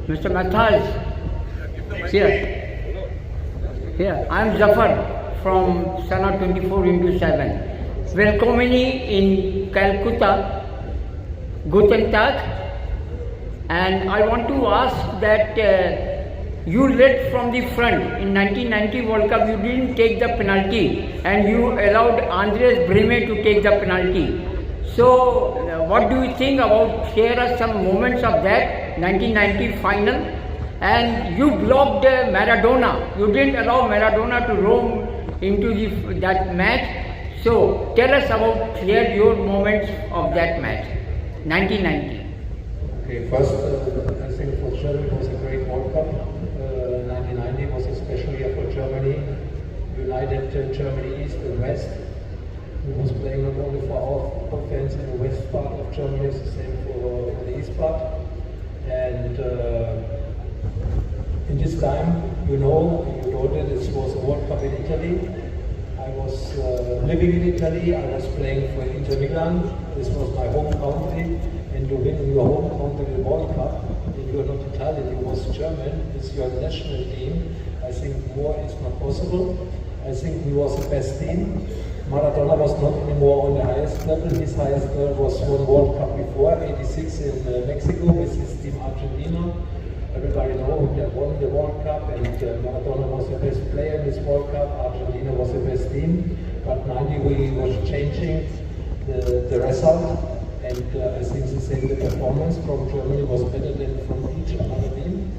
Mr. Mathaj, here. Here, I am Zafar from Sana 24/7. Welcome in Calcutta, Guten Tag. And I want to ask that you led from the front. In 1990 World Cup, you didn't take the penalty and you allowed Andreas Brehme to take the penalty. So, what do you think about, share us some moments of that 1990 final? And you blocked Maradona. You didn't allow Maradona to roam into that match. So, tell us about, share your moments of that match, 1990. Okay, first, I think for Germany it was a great World Cup. 1990 was a special year for Germany. United Germany East and West. We was playing not only for our fans in the west part of Germany, it's the same for the east part. And in this time, you know that this was a World Cup in Italy. I was living in Italy, I was playing for Inter Milan. This was my home country. And you win in your home country the World Cup, and you are not Italian, you was German, it's your national team. I think more is not possible. I think we was the best team. Maradona was not anymore on the highest level. His highest level was one World Cup before, 86 in Mexico with his team Argentina. Everybody knows they won the World Cup, and Maradona was the best player in this World Cup. Argentina was the best team. But 90 we was changing the result. And I think the performance from Germany was better than from each other team.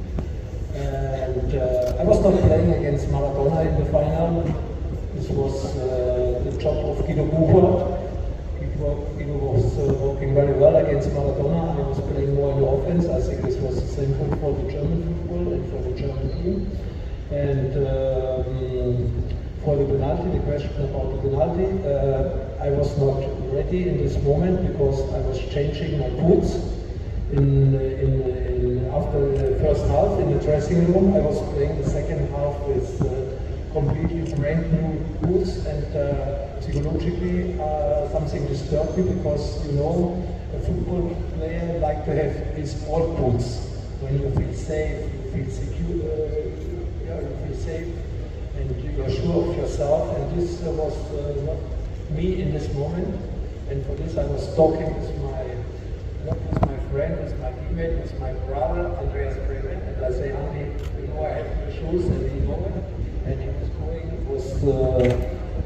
And I was not playing against Maradona in the final. This was the job of Guido Bucher. Guido was working very well against Maradona. I was playing more in the offense. I think this was the same for the German football and for the German team. And for the penalty, the question about the penalty, I was not ready in this moment because I was changing my boots after the first half in the dressing room. I was playing the second half with completely brand new boots, and psychologically something disturbed me because a football player like to have his old boots. When you feel safe, you feel secure, you feel safe, and you are sure of yourself. And this was not me in this moment. And for this I was talking with my friend, with my teammate, with my brother, Andreas Brehme, and I say, Andy, I have the shoes, and he know it. And he was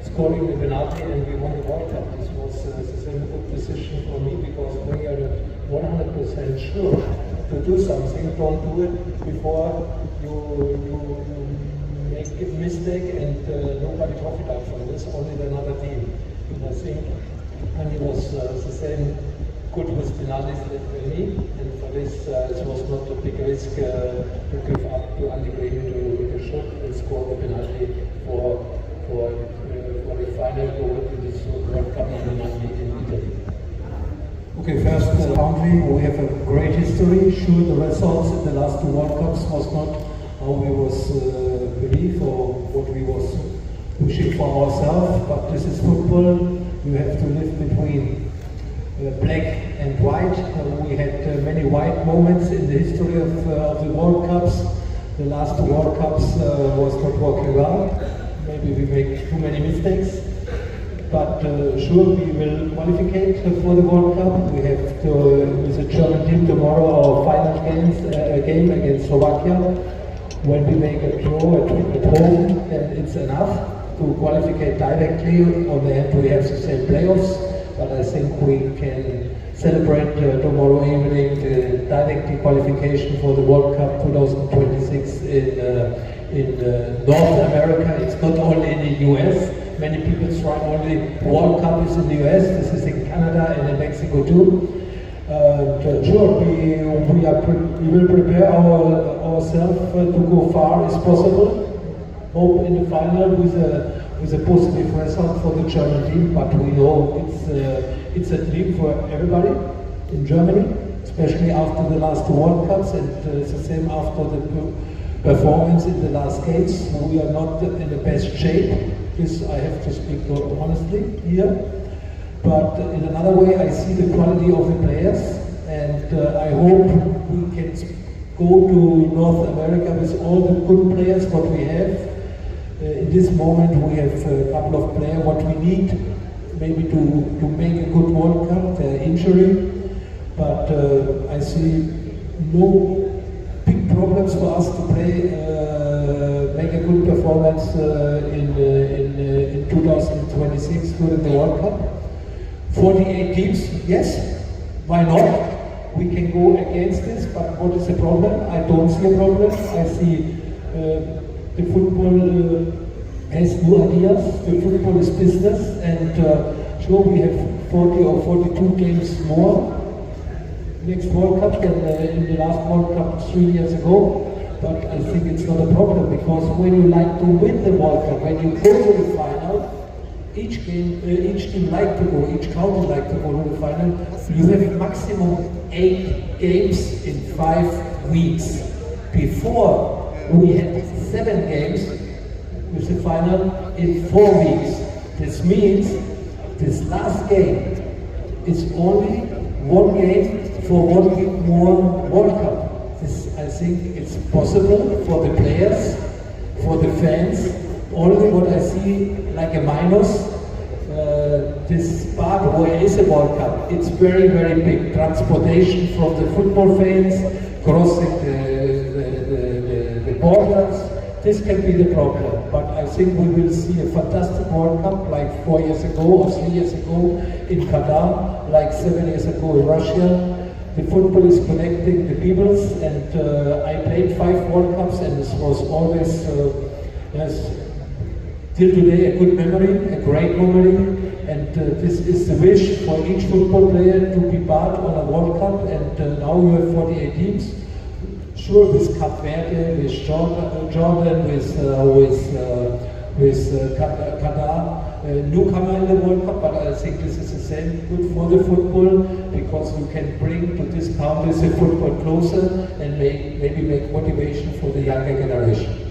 scoring the penalty, and we won the World Cup. This was a good decision for me, because when you are 100% sure to do something, don't do it before you make a mistake, and nobody profit out from this, only another team. And I think Andy was the same good with penalties that me, and for this it was not a big risk to give up to Andy Brehme to shoot and score the penalty for the final goal in this World Cup in Italy. Okay, first country, we have a great history. Sure, the results in the last two World Cups was not how we was believe or what we was pushing for ourselves, but this is football. You have to live between black and white. We had many white moments in the history of the World Cups. The last two World Cups was not working well. Maybe we make too many mistakes. But sure, we will qualify for the World Cup. We have to, with the German team tomorrow, our final game against Slovakia. When we make a draw at home, then it's enough to qualify directly. On the end, we have the same playoffs, but I think we can celebrate tomorrow evening the direct qualification for the World Cup 2026 in North America. It's not only in the US. Many people try only World Cup is in the US. This is in Canada and in Mexico too. Sure, we will prepare ourselves to go far as possible. Hope in the final with a positive result for the German team, but we know it's a dream for everybody in Germany, especially after the last two World Cups, and it's the same after the performance in the last games. We are not in the best shape. This I have to speak honestly here. But in another way, I see the quality of the players, and I hope we can go to North America with all the good players what we have. In this moment we have a couple of players what we need maybe to make a good World Cup, injury, but I see no big problems for us to play, make a good performance in 2026 during the World Cup. 48 teams, yes, why not? We can go against this, but what is the problem? I don't see a problem. I see the football has new ideas. The football is business, and sure we have 40 or 42 games more next World Cup than in the last World Cup 3 years ago. But I think it's not a problem, because when you like to win the World Cup, when you go to the final, each team like to go, each country like to go to the final. You have maximum 8 games in 5 weeks. Before we had 7 games with the final in 4 weeks. This means this last game is only 1 game for 1 week more World Cup. This, I think it's possible for the players, for the fans. Only what I see like a minus, this part where is a World Cup, it's very, very big. Transportation from the football fans, crossing the borders, this can be the problem. But I think we will see a fantastic World Cup like 4 years ago or 3 years ago in Qatar, like 7 years ago in Russia. The football is connecting the peoples, and I played 5 World Cups, and this was always, yes, till today a good memory, a great memory, and this is the wish for each football player to be part on a World Cup, and now you have 48 teams. Sure, with Cape Verde, with Jordan, with Qatar, newcomer in the World Cup, but I think this is the same good for the football, because you can bring to this country the football closer and maybe make motivation for the younger generation.